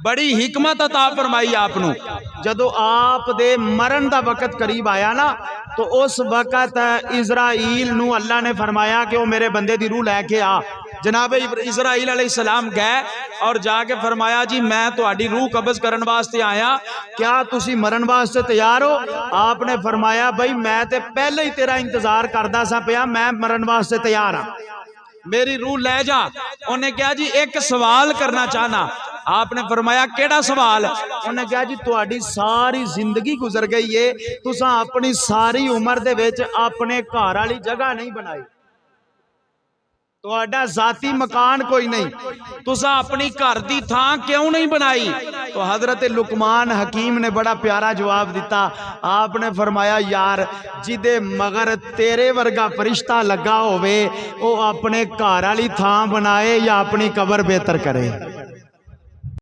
बड़ी हिकमत अता फरमाई आपनू। जदों आप दे मरण दा वक्त करीब आया ना, तो उस वक्त इजराइल नू अल्लाह ने फरमाया कि वो मेरे बंदे दी रूह लैके आ। जनाब इजराइल अलैहिस्सलाम गए और जाके फरमाया जी मैं तुहाडी रूह कब्ज करन वास्ते आया, क्या तुसी मरण वास्ते तैयार हो? आपने फरमाया भाई मैं तो पहले ही तेरा इंतजार करदा सा पिया, मैं मरण वास्ते तैयार हाँ, मेरी रूह ले जा। उन्हें कहा जी एक सवाल करना चाहना। आपने फरमाया केड़ा सवाल? उन्हें कहा जी तुहाडी सारी जिंदगी गुजर गई है, तुसां अपनी सारी उम्र दे विच अपने घर वाली जगह नहीं बनाई, तुहाडा जाती मकान कोई नहीं, तुसां अपनी घर दी थां क्यों नहीं बनाई? तो हजरत लुकमान हकीम ने बड़ा प्यारा जवाब दिता। आपने फरमाया यार जिदे मगर तेरे वर्गा फरिश्ता लगा होवे, वो अपने घर वाली थां बनाए या अपनी कबर बेहतर करे।